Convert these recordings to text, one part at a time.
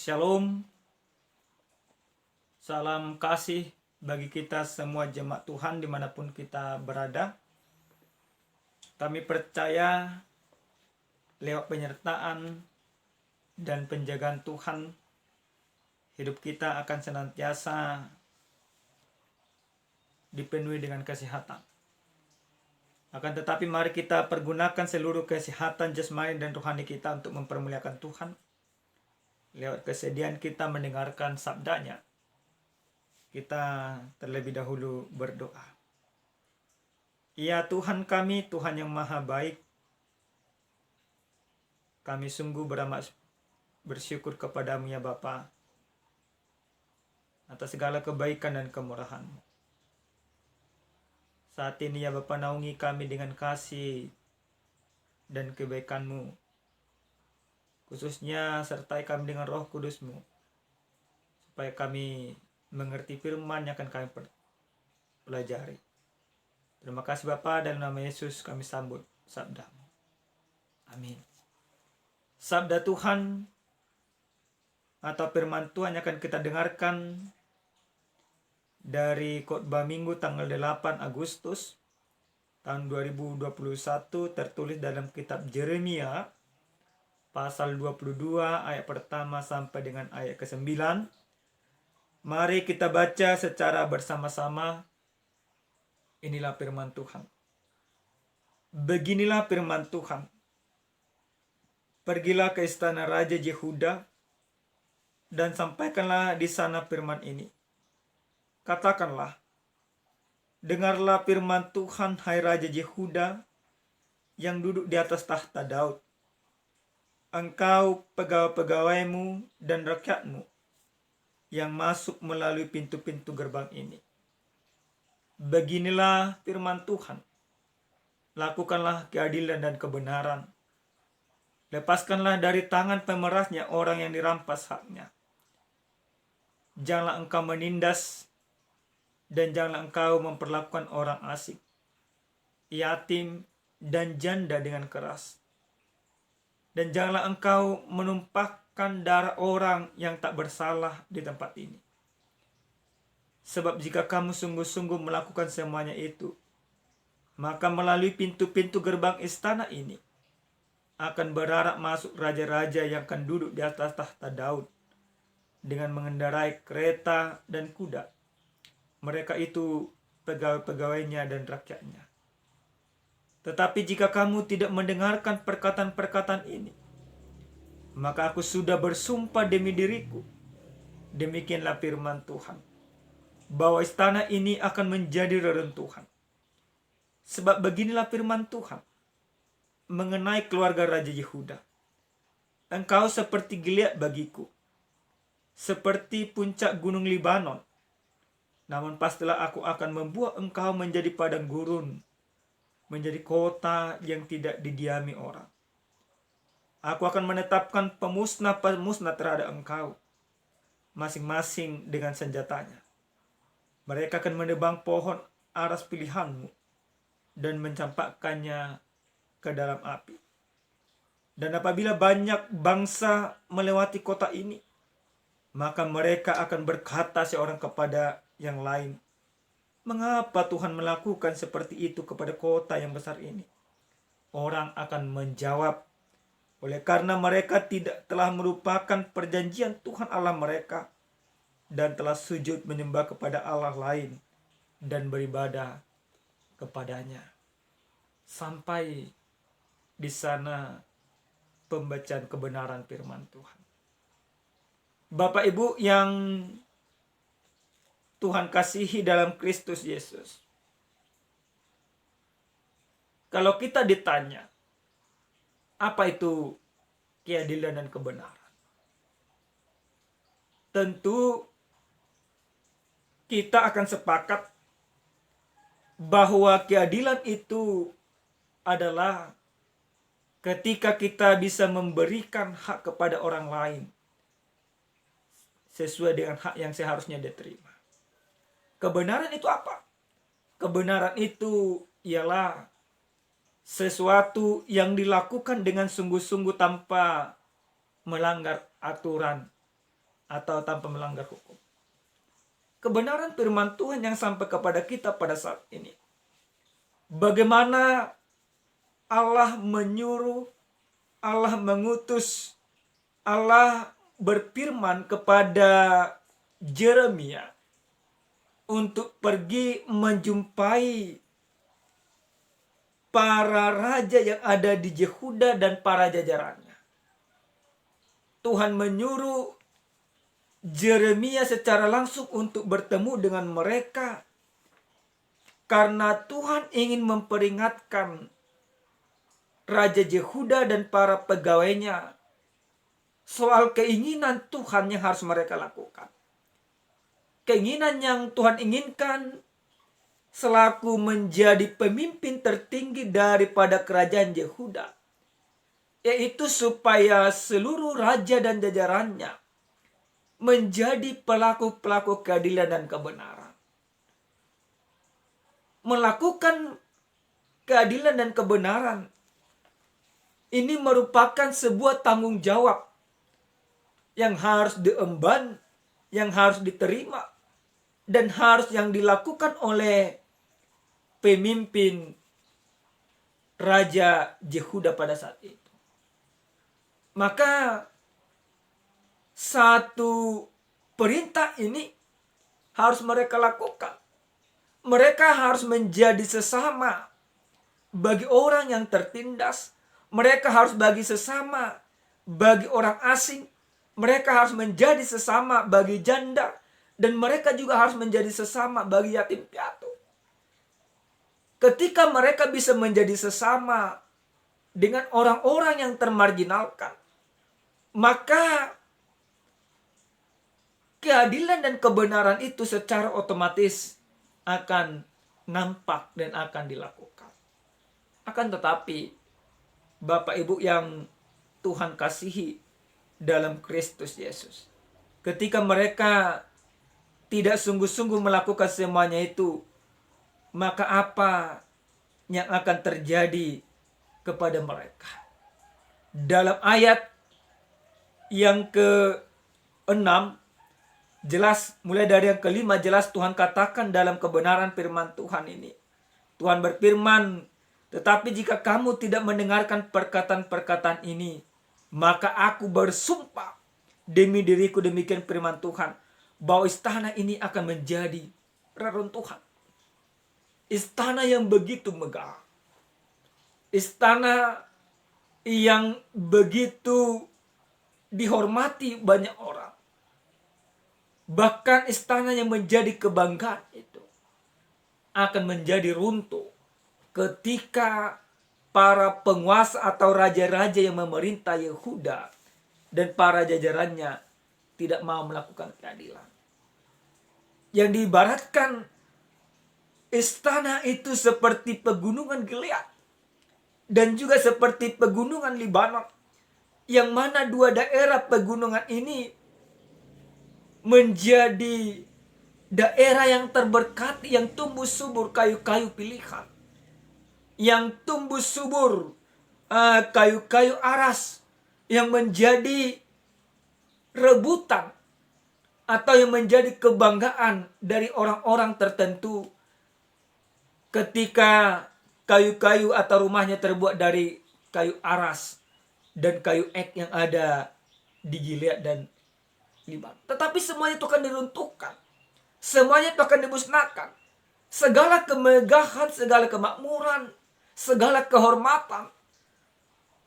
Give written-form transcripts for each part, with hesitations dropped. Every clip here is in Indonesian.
Shalom, salam kasih bagi kita semua jemaat Tuhan dimanapun kita berada. Kami percaya lewat penyertaan dan penjagaan Tuhan, hidup kita akan senantiasa dipenuhi dengan kesehatan. Akan tetapi mari kita pergunakan seluruh kesehatan jasmani dan rohani kita untuk mempermuliakan Tuhan. Lewat kesediaan kita mendengarkan sabdanya, kita terlebih dahulu berdoa. Ya Tuhan kami, Tuhan yang maha baik, kami sungguh beramat bersyukur kepadamu ya Bapa atas segala kebaikan dan kemurahan-Mu. Saat ini ya Bapa, naungi kami dengan kasih dan kebaikan-Mu. Khususnya sertai kami dengan Roh Kudus-Mu, supaya kami mengerti firman yang akan kami pelajari. Terima kasih Bapa, dalam nama Yesus kami sambut sabda-Mu. Amin. Sabda Tuhan atau firman Tuhan yang akan kita dengarkan dari khotbah Minggu tanggal 8 Agustus tahun 2021, tertulis dalam kitab Yeremia pasal 22 ayat pertama sampai dengan ayat ke-9. Mari kita baca secara bersama-sama. Inilah firman Tuhan. Beginilah firman Tuhan. Pergilah ke istana Raja Yehuda dan sampaikanlah di sana firman ini. Katakanlah, dengarlah firman Tuhan, hai Raja Yehuda yang duduk di atas tahta Daud. Engkau, pegawai-pegawaimu dan rakyatmu yang masuk melalui pintu-pintu gerbang ini. Beginilah firman Tuhan. Lakukanlah keadilan dan kebenaran. Lepaskanlah dari tangan pemerasnya orang yang dirampas haknya. Janganlah engkau menindas dan janganlah engkau memperlakukan orang asing, yatim dan janda dengan keras. Dan janganlah engkau menumpahkan darah orang yang tak bersalah di tempat ini. Sebab jika kamu sungguh-sungguh melakukan semuanya itu, maka melalui pintu-pintu gerbang istana ini akan berarak masuk raja-raja yang akan duduk di atas tahta Daud dengan mengendarai kereta dan kuda. Mereka itu pegawai-pegawainya dan rakyatnya. Tetapi jika kamu tidak mendengarkan perkataan-perkataan ini, maka aku sudah bersumpah demi diriku, demikianlah firman Tuhan, bahwa istana ini akan menjadi reruntuhan. Sebab beginilah firman Tuhan mengenai keluarga Raja Yehuda. Engkau seperti Gilead bagiku, seperti puncak gunung Libanon. Namun pastilah aku akan membuat engkau menjadi padang gurun, menjadi kota yang tidak didiami orang. Aku akan menetapkan pemusnah-pemusnah terhadap engkau, masing-masing dengan senjatanya. Mereka akan menebang pohon aras pilihanmu dan mencampakkannya ke dalam api. Dan apabila banyak bangsa melewati kota ini, maka mereka akan berkata seorang kepada yang lain, mengapa Tuhan melakukan seperti itu kepada kota yang besar ini? Orang akan menjawab, oleh karena mereka tidak telah merupakan perjanjian Tuhan Allah mereka dan telah sujud menyembah kepada Allah lain dan beribadah kepadanya. Sampai di sana pembacaan kebenaran firman Tuhan. Bapak Ibu yang Tuhan kasihi dalam Kristus Yesus. Kalau kita ditanya, apa itu keadilan dan kebenaran? Tentu kita akan sepakat bahwa keadilan itu adalah ketika kita bisa memberikan hak kepada orang lain sesuai dengan hak yang seharusnya diterima. Kebenaran itu apa? Kebenaran itu ialah sesuatu yang dilakukan dengan sungguh-sungguh tanpa melanggar aturan atau tanpa melanggar hukum. Kebenaran firman Tuhan yang sampai kepada kita pada saat ini. Bagaimana Allah menyuruh, Allah mengutus, Allah berfirman kepada Yeremia untuk pergi menjumpai para raja yang ada di Yehuda dan para jajarannya. Tuhan menyuruh Yeremia secara langsung untuk bertemu dengan mereka karena Tuhan ingin memperingatkan Raja Yehuda dan para pegawainya soal keinginan Tuhan yang harus mereka lakukan. Keinginan yang Tuhan inginkan selaku menjadi pemimpin tertinggi daripada kerajaan Yehuda, yaitu supaya seluruh raja dan jajarannya menjadi pelaku-pelaku keadilan dan kebenaran. Melakukan keadilan dan kebenaran ini merupakan sebuah tanggung jawab yang harus diemban, yang harus diterima, dan harus yang dilakukan oleh pemimpin Raja Yehuda pada saat itu. Maka satu perintah ini harus mereka lakukan. Mereka harus menjadi sesama bagi orang yang tertindas. Mereka harus bagi sesama bagi orang asing. Mereka harus menjadi sesama bagi janda. Dan mereka juga harus menjadi sesama bagi yatim piatu. Ketika mereka bisa menjadi sesama dengan orang-orang yang termarginalkan, maka keadilan dan kebenaran itu secara otomatis akan nampak dan akan dilakukan. Akan tetapi, Bapak Ibu yang Tuhan kasihi dalam Kristus Yesus, ketika mereka tidak sungguh-sungguh melakukan semuanya itu, maka apa yang akan terjadi kepada mereka? Dalam ayat yang ke-6 jelas, mulai dari yang ke-5 jelas Tuhan katakan dalam kebenaran firman Tuhan ini. Tuhan berfirman, tetapi jika kamu tidak mendengarkan perkataan-perkataan ini, maka aku bersumpah demi diriku, demikian firman Tuhan, bahwa istana ini akan menjadi reruntuhan. Istana yang begitu megah. Istana yang begitu dihormati banyak orang. Bahkan istana yang menjadi kebanggaan itu akan menjadi runtuh ketika para penguasa atau raja-raja yang memerintah Yehuda dan para jajarannya tidak mau melakukan keadilan. Yang diibaratkan istana itu seperti pegunungan Gilead dan juga seperti pegunungan Libanon, yang mana dua daerah pegunungan ini menjadi daerah yang terberkati, yang tumbuh subur kayu-kayu pilihan, yang tumbuh subur kayu-kayu aras, yang menjadi rebutan atau yang menjadi kebanggaan dari orang-orang tertentu ketika kayu-kayu atau rumahnya terbuat dari kayu aras dan kayu ek yang ada di Gilead dan Libanon. Tetapi semuanya itu akan diruntuhkan. Semuanya itu akan dimusnahkan. Segala kemegahan, segala kemakmuran, segala kehormatan.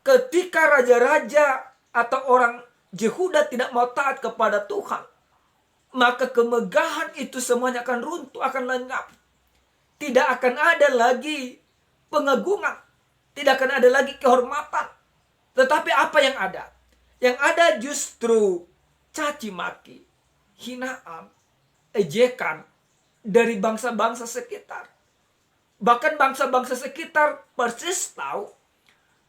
Ketika raja-raja atau orang Yehuda tidak mau taat kepada Tuhan, maka kemegahan itu semuanya akan runtuh, akan lenyap. Tidak akan ada lagi pengagungan. Tidak akan ada lagi kehormatan. Tetapi apa yang ada? Yang ada justru caci maki, hinaan, ejekan dari bangsa-bangsa sekitar. Bahkan bangsa-bangsa sekitar persis tahu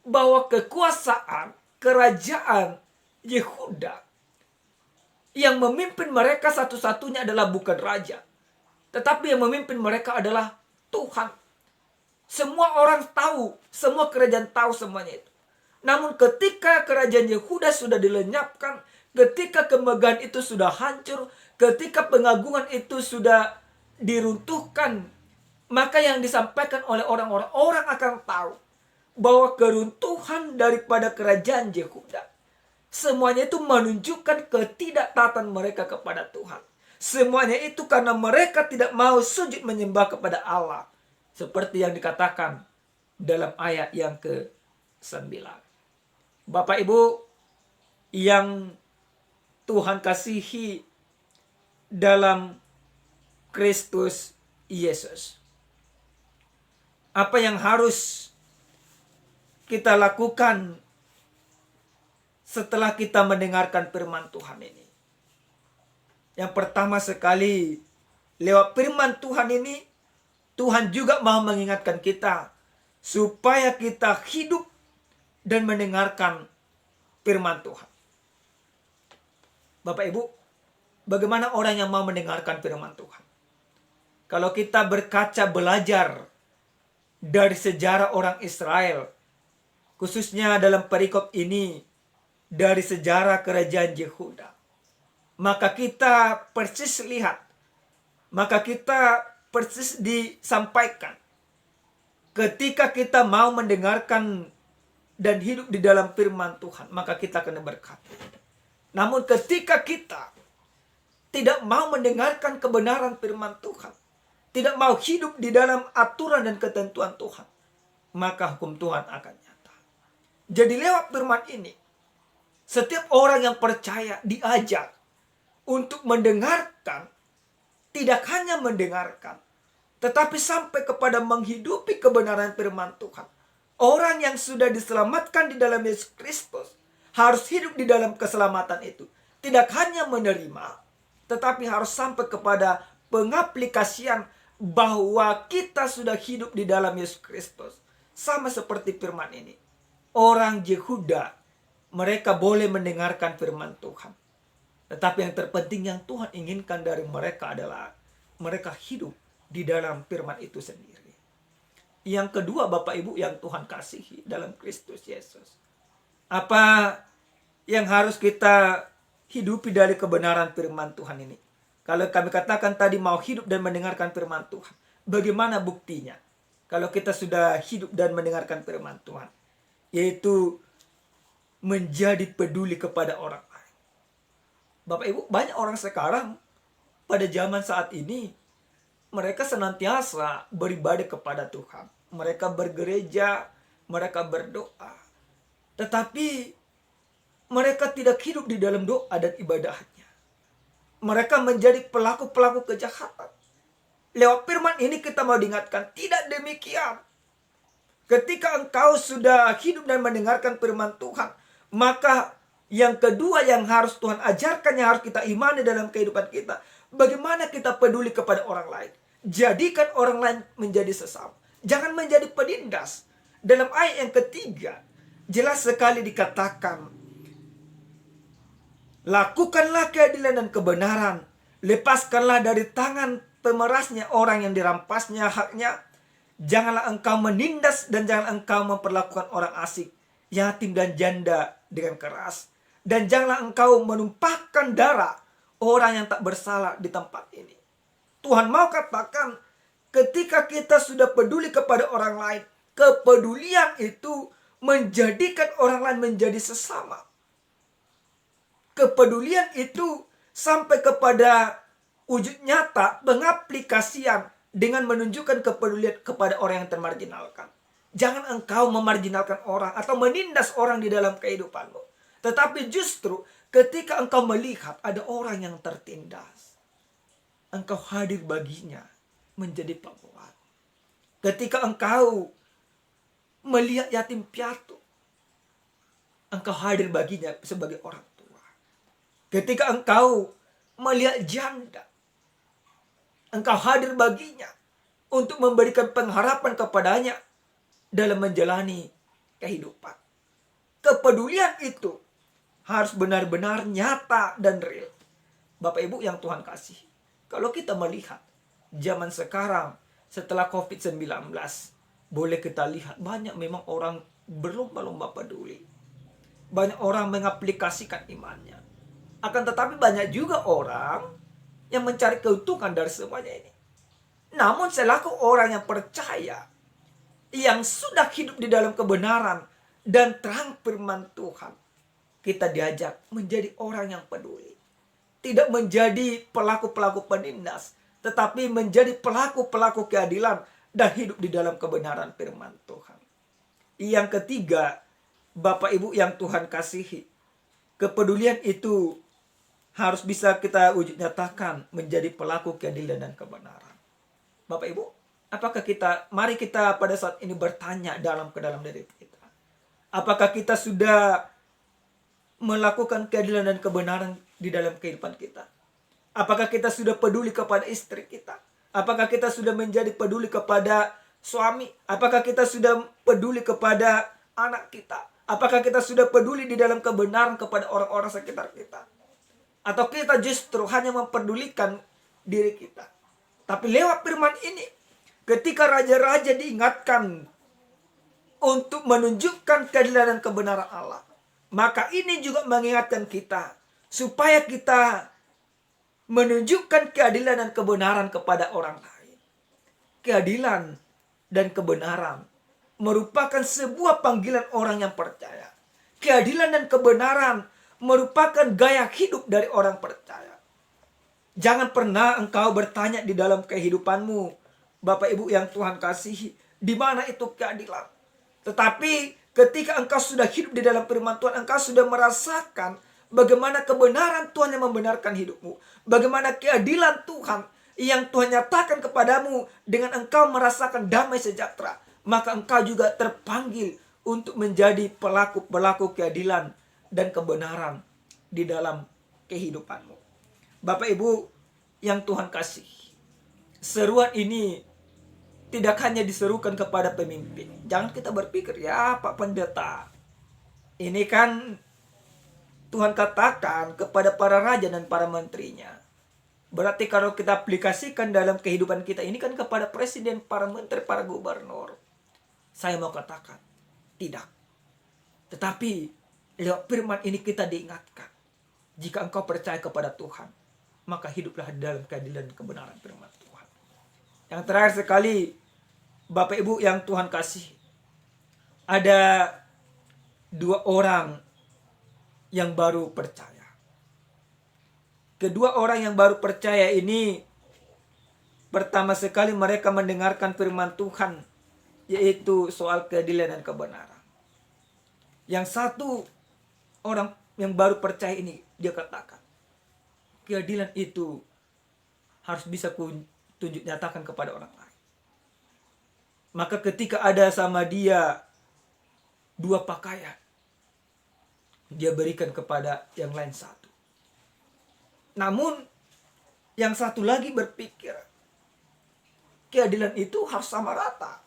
bahwa kekuasaan kerajaan Yehuda yang memimpin mereka satu-satunya adalah bukan raja, tetapi yang memimpin mereka adalah Tuhan. Semua orang tahu, semua kerajaan tahu semuanya itu. Namun ketika kerajaan Yehuda sudah dilenyapkan, ketika kemegahan itu sudah hancur, ketika pengagungan itu sudah diruntuhkan, maka yang disampaikan oleh orang-orang, orang akan tahu bahwa keruntuhan daripada kerajaan Yehuda, semuanya itu menunjukkan ketidaktaatan mereka kepada Tuhan. Semuanya itu karena mereka tidak mau sujud menyembah kepada Allah. Seperti yang dikatakan dalam ayat yang ke-9. Bapak Ibu yang Tuhan kasihi dalam Kristus Yesus, apa yang harus kita lakukan setelah kita mendengarkan firman Tuhan ini? Yang pertama sekali, lewat firman Tuhan ini, Tuhan juga mau mengingatkan kita supaya kita hidup dan mendengarkan firman Tuhan. Bapak Ibu, bagaimana orang yang mau mendengarkan firman Tuhan? Kalau kita berkaca belajar dari sejarah orang Israel, khususnya dalam perikop ini, dari sejarah kerajaan Yehuda, maka kita persis lihat, maka kita persis disampaikan, ketika kita mau mendengarkan dan hidup di dalam firman Tuhan, maka kita akan berkata. Namun ketika kita tidak mau mendengarkan kebenaran firman Tuhan, tidak mau hidup di dalam aturan dan ketentuan Tuhan, maka hukum Tuhan akan nyata. Jadi lewat firman ini, setiap orang yang percaya diajak untuk mendengarkan, tidak hanya mendengarkan, tetapi sampai kepada menghidupi kebenaran firman Tuhan. Orang yang sudah diselamatkan di dalam Yesus Kristus harus hidup di dalam keselamatan itu. Tidak hanya menerima, tetapi harus sampai kepada pengaplikasian bahwa kita sudah hidup di dalam Yesus Kristus. Sama seperti firman ini. Orang Yehuda, mereka boleh mendengarkan firman Tuhan. Tetapi yang terpenting yang Tuhan inginkan dari mereka adalah mereka hidup di dalam firman itu sendiri. Yang kedua, Bapak Ibu yang Tuhan kasihi dalam Kristus Yesus, apa yang harus kita hidupi dari kebenaran firman Tuhan ini? Kalau kami katakan tadi mau hidup dan mendengarkan firman Tuhan, bagaimana buktinya? Kalau kita sudah hidup dan mendengarkan firman Tuhan, yaitu menjadi peduli kepada orang lain. Bapak Ibu, banyak orang sekarang pada zaman saat ini, mereka senantiasa beribadah kepada Tuhan. Mereka bergereja, mereka berdoa. Tetapi mereka tidak hidup di dalam doa dan ibadahnya. Mereka menjadi pelaku-pelaku kejahatan. Lewat firman ini kita mau diingatkan, tidak demikian. Ketika engkau sudah hidup dan mendengarkan firman Tuhan, maka yang kedua yang harus Tuhan ajarkan, yang harus kita imani dalam kehidupan kita, bagaimana kita peduli kepada orang lain. Jadikan orang lain menjadi sesama. Jangan menjadi penindas. Dalam ayat yang ketiga, jelas sekali dikatakan, lakukanlah keadilan dan kebenaran. Lepaskanlah dari tangan pemerasnya orang yang dirampasnya haknya. Janganlah engkau menindas dan jangan engkau memperlakukan orang asing, yatim dan janda dengan keras. Dan janganlah engkau menumpahkan darah orang yang tak bersalah di tempat ini. Tuhan mau katakan, ketika kita sudah peduli kepada orang lain, kepedulian itu menjadikan orang lain menjadi sesama. Kepedulian itu sampai kepada wujud nyata, pengaplikasian dengan menunjukkan kepedulian kepada orang yang termarginalkan. Jangan engkau memarginalkan orang atau menindas orang di dalam kehidupanmu. Tetapi justru ketika engkau melihat ada orang yang tertindas, engkau hadir baginya menjadi penguat. Ketika engkau melihat yatim piatu, engkau hadir baginya sebagai orang tua. Ketika engkau melihat janda, engkau hadir baginya untuk memberikan pengharapan kepadanya dalam menjalani kehidupan. Kepedulian itu harus benar-benar nyata dan real. Bapak Ibu yang Tuhan kasih, kalau kita melihat zaman sekarang setelah COVID-19, boleh kita lihat banyak memang orang berlomba-lomba peduli. Banyak orang mengaplikasikan imannya. Akan tetapi banyak juga orang yang mencari keuntungan dari semuanya ini. Namun selaku orang yang percaya, yang sudah hidup di dalam kebenaran dan terang firman Tuhan, kita diajak menjadi orang yang peduli. Tidak menjadi pelaku-pelaku penindas, tetapi menjadi pelaku-pelaku keadilan dan hidup di dalam kebenaran firman Tuhan. Yang ketiga, Bapak Ibu yang Tuhan kasihi, kepedulian itu harus bisa kita wujud nyatakan menjadi pelaku keadilan dan kebenaran. Bapak Ibu, mari kita pada saat ini bertanya ke dalam diri kita. Apakah kita sudah melakukan keadilan dan kebenaran di dalam kehidupan kita? Apakah kita sudah peduli kepada istri kita? Apakah kita sudah menjadi peduli kepada suami? Apakah kita sudah peduli kepada anak kita? Apakah kita sudah peduli di dalam kebenaran kepada orang-orang sekitar kita? Atau kita justru hanya memperdulikan diri kita? Tapi lewat firman ini, ketika raja-raja diingatkan untuk menunjukkan keadilan dan kebenaran Allah, maka ini juga mengingatkan kita supaya kita menunjukkan keadilan dan kebenaran kepada orang lain. Keadilan dan kebenaran merupakan sebuah panggilan orang yang percaya. Keadilan dan kebenaran merupakan gaya hidup dari orang percaya. Jangan pernah engkau bertanya di dalam kehidupanmu, Bapak Ibu yang Tuhan kasihi, di mana itu keadilan? Tetapi ketika engkau sudah hidup di dalam firman Tuhan, engkau sudah merasakan bagaimana kebenaran Tuhan yang membenarkan hidupmu. Bagaimana keadilan Tuhan yang Tuhan nyatakan kepadamu dengan engkau merasakan damai sejahtera. Maka engkau juga terpanggil untuk menjadi pelaku-pelaku keadilan dan kebenaran di dalam kehidupanmu. Bapak Ibu yang Tuhan kasih, seruan ini tidak hanya diserukan kepada pemimpin. Jangan kita berpikir, ya Pak Pendeta, ini kan Tuhan katakan kepada para raja dan para menterinya. Berarti kalau kita aplikasikan dalam kehidupan kita ini kan kepada presiden, para menteri, para gubernur. Saya mau katakan, tidak. Tetapi lewat firman ini kita diingatkan, jika engkau percaya kepada Tuhan, maka hiduplah dalam keadilan dan kebenaran firman Tuhan. Yang terakhir sekali, Bapak Ibu yang Tuhan kasih, ada dua orang yang baru percaya. Kedua orang yang baru percaya ini, pertama sekali mereka mendengarkan firman Tuhan, yaitu soal keadilan dan kebenaran. Yang satu orang yang baru percaya ini, dia katakan, keadilan itu harus bisa tunjuk nyatakan kepada orang lain. Maka ketika ada sama dia dua pakaian, dia berikan kepada yang lain satu. Namun yang satu lagi berpikir, keadilan itu harus sama rata.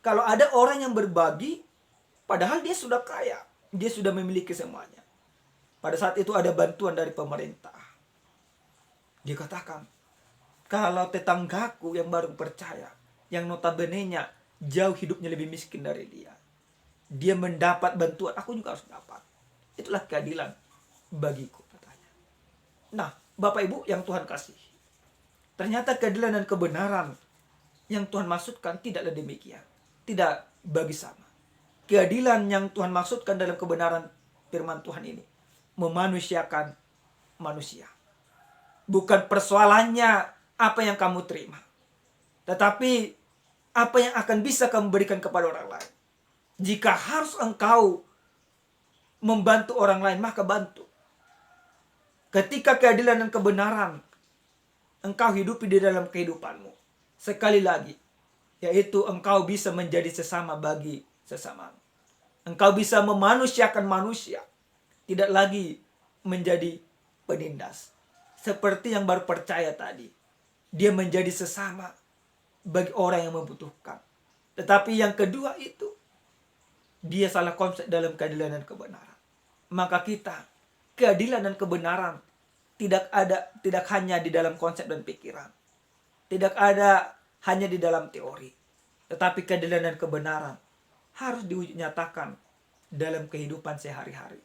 Kalau ada orang yang berbagi, padahal dia sudah kaya, dia sudah memiliki semuanya. Pada saat itu ada bantuan dari pemerintah. Dia katakan, kalau tetanggaku yang baru percaya, yang notabene-nya jauh hidupnya lebih miskin dari dia, dia mendapat bantuan, aku juga harus dapat. Itulah keadilan bagiku, katanya. Nah, Bapak Ibu yang Tuhan kasih, ternyata keadilan dan kebenaran yang Tuhan maksudkan tidaklah demikian. Tidak bagi sama. Keadilan yang Tuhan maksudkan dalam kebenaran firman Tuhan ini memanusiakan manusia. Bukan persoalannya apa yang kamu terima, tetapi apa yang akan bisa kamu berikan kepada orang lain. Jika harus engkau membantu orang lain, maka bantu. Ketika keadilan dan kebenaran engkau hidupi di dalam kehidupanmu, sekali lagi, yaitu engkau bisa menjadi sesama bagi sesama. Engkau bisa memanusiakan manusia, tidak lagi menjadi penindas. Seperti yang baru percaya tadi, dia menjadi sesama bagi orang yang membutuhkan. Tetapi yang kedua itu, dia salah konsep dalam keadilan dan kebenaran. Maka kita, keadilan dan kebenaran tidak hanya di dalam konsep dan pikiran. Tidak ada hanya di dalam teori. Tetapi keadilan dan kebenaran harus diwujud nyatakan dalam kehidupan sehari-hari.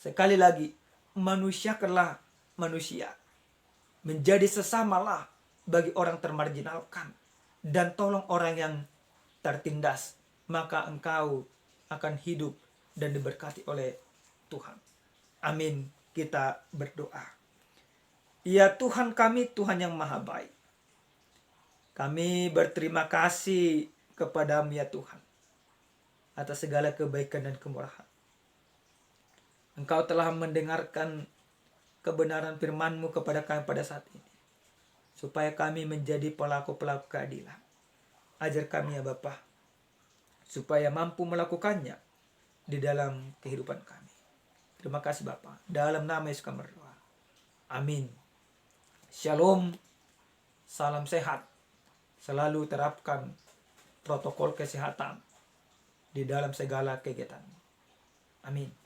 Sekali lagi, manusiakanlah manusia. Menjadi sesamalah bagi orang termarginalkan. Dan tolong orang yang tertindas. Maka engkau akan hidup dan diberkati oleh Tuhan. Amin. Kita berdoa. Ya Tuhan kami, Tuhan yang maha baik. Kami berterima kasih kepadamu ya Tuhan, atas segala kebaikan dan kemurahan. Engkau telah mendengarkan kebenaran firman-Mu kepada kami pada saat ini, supaya kami menjadi pelaku-pelaku keadilan. Ajar kami ya Bapa, supaya mampu melakukannya di dalam kehidupan kami. Terima kasih Bapa. Dalam nama Yesus kami berdoa. Amin. Shalom. Salam sehat. Selalu terapkan protokol kesehatan di dalam segala kegiatan. Amin.